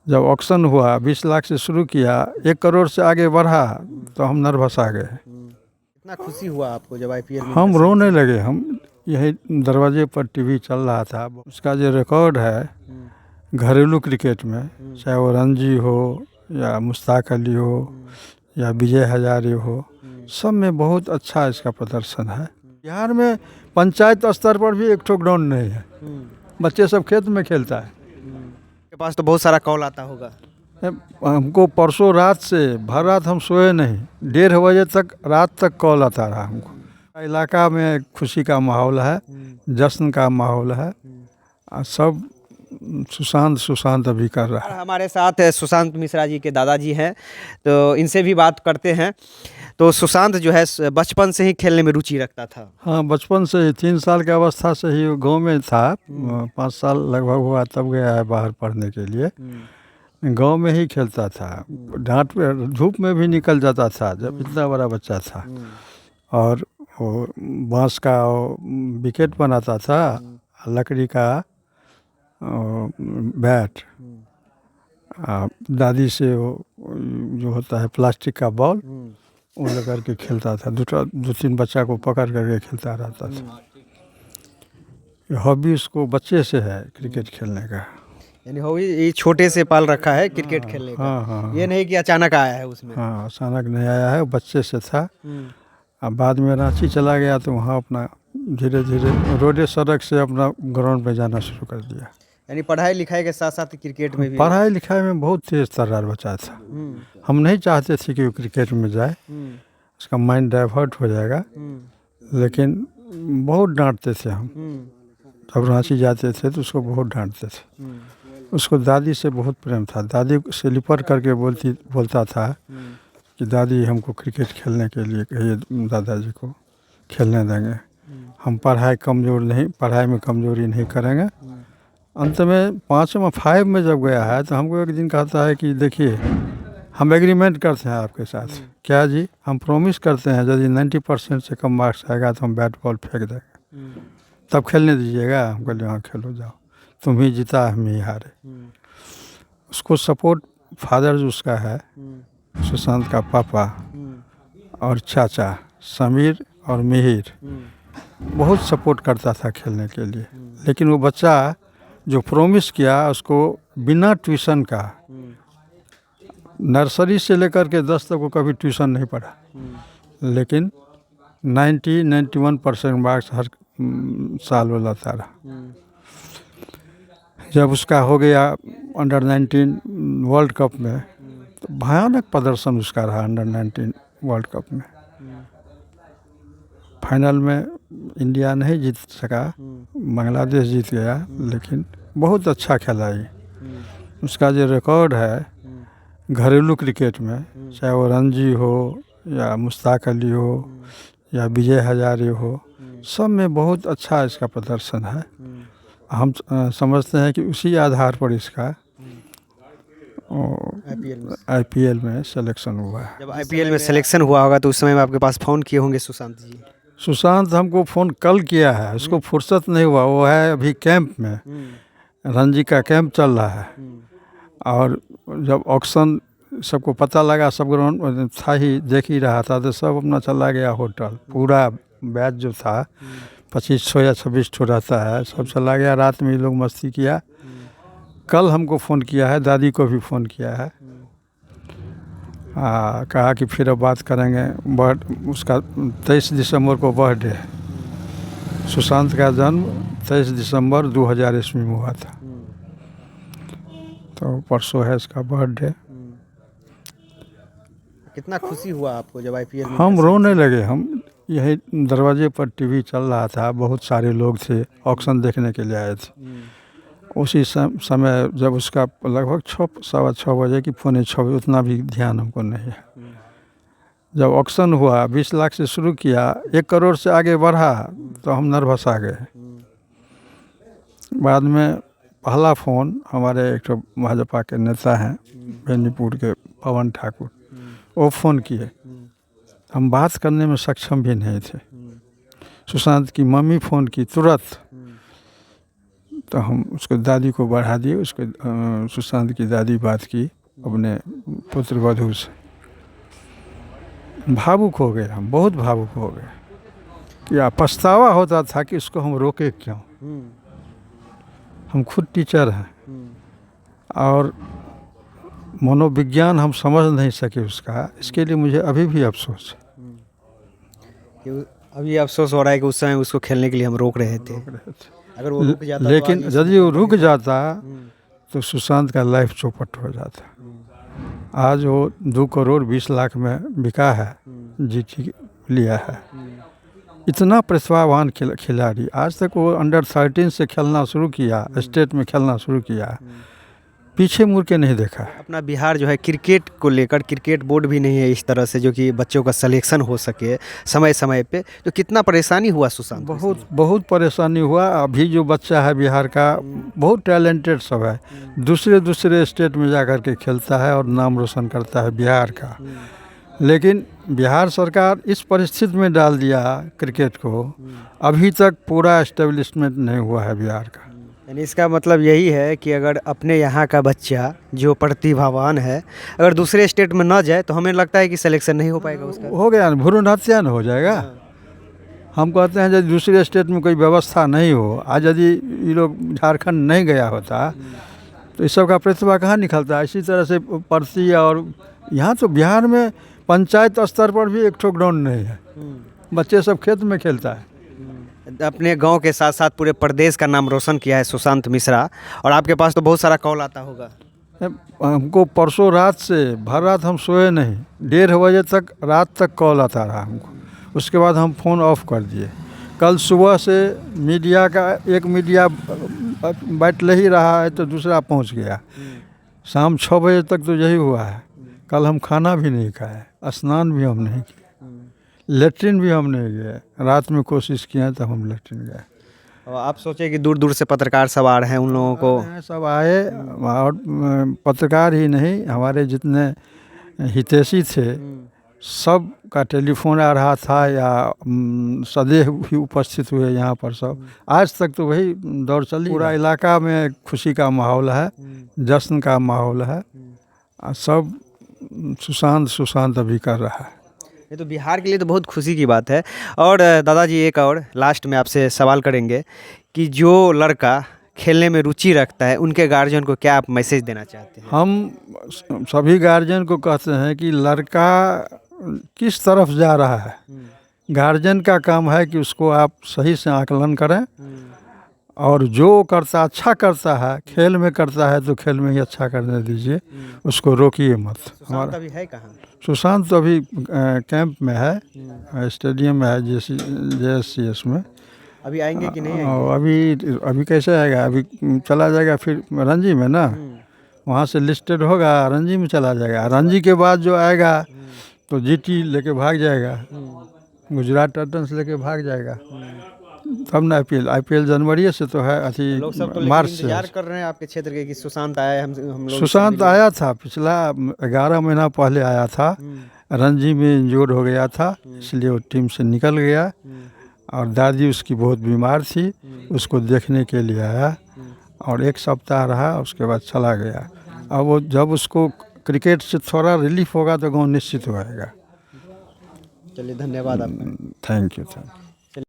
जब ऑक्शन हुआ 20 लाख से शुरू किया, 1 करोड़ से आगे बढ़ा तो हम नर्वस आ गए। कितना खुशी हुआ आपको जब आईपीएल में हम रोने लगे। हम यही दरवाजे पर टीवी चल रहा था, उसका जो रिकॉर्ड है घरेलू क्रिकेट में, चाहे वो रणजी हो या मुश्ताक अली हो या विजय हजारे हो, सब में बहुत अच्छा इसका प्रदर्शन है। बिहार में पंचायत स्तर पर भी एक ठो ग्राउंड नहीं है, बच्चे सब खेत में खेलता है। के पास तो बहुत सारा कॉल आता होगा। हमको परसों रात से भर रात हम सोए नहीं, 1:30 बजे तक रात तक कॉल आता रहा हमको। इलाका में खुशी का माहौल है, जश्न का माहौल है, और सब सुशांत अभी कर रहा है। हमारे साथ सुशांत मिश्रा जी के दादाजी हैं, तो इनसे भी बात करते हैं। तो सुशांत जो है बचपन से ही खेलने में रुचि रखता था। हाँ, बचपन से ही 3 साल की अवस्था से ही गांव में था। 5 साल लगभग हुआ तब गया है बाहर पढ़ने के लिए। गांव में ही खेलता था, डांट पे धूप में भी निकल जाता था जब इतना बड़ा बच्चा था। और वो बांस का विकेट बनाता था, लकड़ी का बैट, दादी से वो जो होता है प्लास्टिक का बॉल, वो लेकर के खेलता था। 2-3 बच्चा को पकड़ करके खेलता रहता था। हॉबी उसको बच्चे से है क्रिकेट खेलने का। यानी हॉबी ये छोटे से पाल रखा है क्रिकेट खेलने का। हाँ। ये नहीं कि अचानक आया है उसमें। हाँ, अचानक नहीं आया है, बच्चे से था। अब बाद में रांची चला गया तो वहाँ अपना धीरे धीरे रोडे सड़क से अपना ग्राउंड पे जाना शुरू कर दिया। यानी पढ़ाई लिखाई के साथ साथ क्रिकेट में भी। पढ़ाई लिखाई में बहुत तेज तर्रार बच्चा था। हम नहीं चाहते थे कि वो क्रिकेट में जाए, उसका माइंड डाइवर्ट हो जाएगा, लेकिन बहुत डांटते थे हम। जब रांची जाते थे तो उसको बहुत डांटते थे। उसको दादी से बहुत प्रेम था। दादी से लिपट करके बोलता था कि दादी हमको क्रिकेट खेलने के लिए कहिए, दादाजी को खेलने देंगे, हम पढ़ाई में कमजोरी नहीं करेंगे। अंत में 5 में जब गया है तो हमको एक दिन कहता है कि देखिए, हम एग्रीमेंट करते हैं आपके साथ। क्या जी? हम प्रॉमिस करते हैं यदि 90% से कम मार्क्स आएगा तो हम बैट बॉल फेंक देंगे, तब खेलने दीजिएगा। हम कहले हाँ खेलो जाओ, तुम ही जीता हम ही हारे। उसको सपोर्ट फादर जो उसका है, सुशांत का पापा और चाचा समीर और मिहिर, बहुत सपोर्ट करता था खेलने के लिए। लेकिन वो बच्चा जो प्रॉमिस किया, उसको बिना ट्यूशन का, नर्सरी से लेकर के 10 तक वो कभी ट्यूशन नहीं पढ़ा, लेकिन 91% मार्क्स हर साल वो लाता रहा। जब उसका हो गया अंडर 19 वर्ल्ड कप में, तो भयानक प्रदर्शन उसका रहा। अंडर 19 वर्ल्ड कप में फाइनल में इंडिया नहीं जीत सका, बांग्लादेश जीत गया, लेकिन बहुत अच्छा खेला ये। उसका जो रिकॉर्ड है घरेलू क्रिकेट में, चाहे वो रणजी हो या मुश्ताक अली हो या विजय हजारे हो, सब में बहुत अच्छा इसका प्रदर्शन है। हम समझते हैं कि उसी आधार पर इसका आईपीएल में सिलेक्शन हुआ है। जब आईपीएल में सिलेक्शन हुआ होगा तो उस समय में आपके पास फ़ोन किए होंगे सुशांत जी। सुशांत हमको फ़ोन कल किया है, उसको फुर्सत नहीं हुआ। वो है अभी कैंप में, रणजी का कैंप चल रहा है। और जब ऑक्शन सबको पता लगा, सब ग्राउंड था ही, देख ही रहा था, तो सब अपना चला गया होटल। पूरा बैच जो था 25 या 26 ठो रहता है, सब चला गया। रात में ये लोग मस्ती किया। कल हमको फ़ोन किया है, दादी को भी फ़ोन किया है, कहा कि फिर अब बात करेंगे। उसका 23 दिसंबर को बर्थडे है। सुशांत का जन्म 23 दिसंबर 2000 ईस्वी में हुआ था, तो परसों है इसका बर्थडे। कितना खुशी हुआ आपको जब आईपीएल में? हम रोने लगे। हम यही दरवाजे पर टीवी चल रहा था, बहुत सारे लोग थे, ऑक्शन देखने के लिए आए थे। उसी समय जब उसका लगभग 6-6:15 बजे की 5:45 बजे, उतना भी ध्यान हमको नहीं है। जब ऑक्शन हुआ 20 लाख से शुरू किया, 1 करोड़ से आगे बढ़ा तो हम नर्वस आ गए। बाद में पहला फ़ोन हमारे एक तो भाजपा के नेता हैं बेनीपुर के, पवन ठाकुर, वो फ़ोन किए। हम बात करने में सक्षम भी नहीं थे। सुशांत की मम्मी फ़ोन की तुरंत, तो हम उसको दादी को बढ़ा दिए। उसके सुशांत की दादी बात की अपने पुत्र वधू से। भावुक हो गए हम, बहुत भावुक हो गए। क्या पछतावा होता था कि इसको हम रोके क्यों। हम खुद टीचर हैं और मनोविज्ञान हम समझ नहीं सके उसका, इसके लिए मुझे अभी भी अफसोस है। अभी अफसोस हो रहा है कि उस समय उसको खेलने के लिए हम रोक रहे थे। अगर वो रुक जाता लेकिन तो आज यदि वो रुक जाता तो सुशांत का लाइफ चौपट हो जाता। आज वो 2 करोड़ 20 लाख में बिका है, जीटी लिया है। इतना प्रतिभावान खिलाड़ी, आज तक वो अंडर 13 से खेलना शुरू किया, स्टेट में खेलना शुरू किया, पीछे मुड़ के नहीं देखा। अपना बिहार जो है क्रिकेट को लेकर, क्रिकेट बोर्ड भी नहीं है इस तरह से जो कि बच्चों का सिलेक्शन हो सके समय समय पे। तो कितना परेशानी हुआ सुशांत को बहुत बहुत परेशानी हुआ। अभी जो बच्चा है बिहार का बहुत टैलेंटेड सब है, दूसरे स्टेट में जा कर के खेलता है और नाम रोशन करता है बिहार का। लेकिन बिहार सरकार इस परिस्थिति में डाल दिया क्रिकेट को, अभी तक पूरा एस्टेब्लिशमेंट नहीं हुआ है बिहार का। यानी इसका मतलब यही है कि अगर अपने यहाँ का बच्चा जो प्रतिभावान है अगर दूसरे स्टेट में ना जाए तो हमें लगता है कि सिलेक्शन नहीं हो पाएगा उसका। हो गया ना, भ्रूण हत्या न हो जाएगा। हम कहते हैं यदि दूसरे स्टेट में कोई व्यवस्था नहीं हो, आज यदि ये लोग झारखंड नहीं गया होता तो इस सब का प्रतिभा कहाँ निकलता है। इसी तरह से परसी और यहाँ तो बिहार में पंचायत स्तर पर भी एक ठो ग्राउंड नहीं है, बच्चे सब खेत में खेलता है। अपने गांव के साथ साथ पूरे प्रदेश का नाम रोशन किया है सुशांत मिश्रा। और आपके पास तो बहुत सारा कॉल आता होगा। हमको परसों रात से भर रात हम सोए नहीं, 1:30 बजे तक रात तक कॉल आता रहा हमको। उसके बाद हम फ़ोन ऑफ कर दिए। कल सुबह से मीडिया का एक मीडिया बैठ ही रहा है तो दूसरा पहुंच गया। शाम 6 बजे तक तो यही हुआ है। कल हम खाना भी नहीं खाए, स्नान भी हम नहीं किए, लेट्रिन भी हम नहीं गए। रात में कोशिश किए तो हम लेट्रिन गए। और आप सोचे कि दूर दूर से पत्रकार सब आ रहे हैं, उन लोगों को सब आए और पत्रकार ही नहीं, हमारे जितने हितैषी थे सब का टेलीफोन आ रहा था या सदैव भी उपस्थित हुए यहाँ पर सब। आज तक तो वही दौर चली। पूरा इलाका में खुशी का माहौल है, जश्न का माहौल है। सब सुशांत अभी कर रहा है। ये तो बिहार के लिए तो बहुत खुशी की बात है। और दादाजी एक और लास्ट में आपसे सवाल करेंगे कि जो लड़का खेलने में रुचि रखता है उनके गार्जियन को क्या आप मैसेज देना चाहते हैं? हम सभी गार्जियन को कहते हैं कि लड़का किस तरफ जा रहा है, गार्जियन का काम है कि उसको आप सही से आकलन करें और जो करता अच्छा करता है, खेल में करता है तो खेल में ही अच्छा करने दीजिए, उसको रोकिए मत। हमारा अभी है कहाँ? सुशांत तो अभी कैंप में है, स्टेडियम में है, JSCS में। अभी आएंगे कि नहीं आएंगे? अभी कैसे आएगा? अभी चला जाएगा फिर रणजी में ना, वहाँ से लिस्टेड होगा, रणजी में चला जाएगा। रणजी के बाद जो आएगा तो GT लेके भाग जाएगा, गुजरात टाइटंस लेके भाग जाएगा, तब ना IPL जनवरी से तो है, अथी मार्च से। इंतजार कर रहे हैं आपके क्षेत्र के कि सुशांत आया। हम लोग सुशांत आया था, पिछला 11 महीना पहले आया था, रणजी में इंजोर्ड हो गया था, इसलिए वो टीम से निकल गया। और दादी उसकी बहुत बीमार थी, उसको देखने के लिए आया और 1 सप्ताह रहा, उसके बाद चला गया। अब वो जब उसको क्रिकेट से थोड़ा रिलीफ होगा तो गाँव निश्चित हो जाएगा। चलिए, धन्यवाद आपका। Thank you.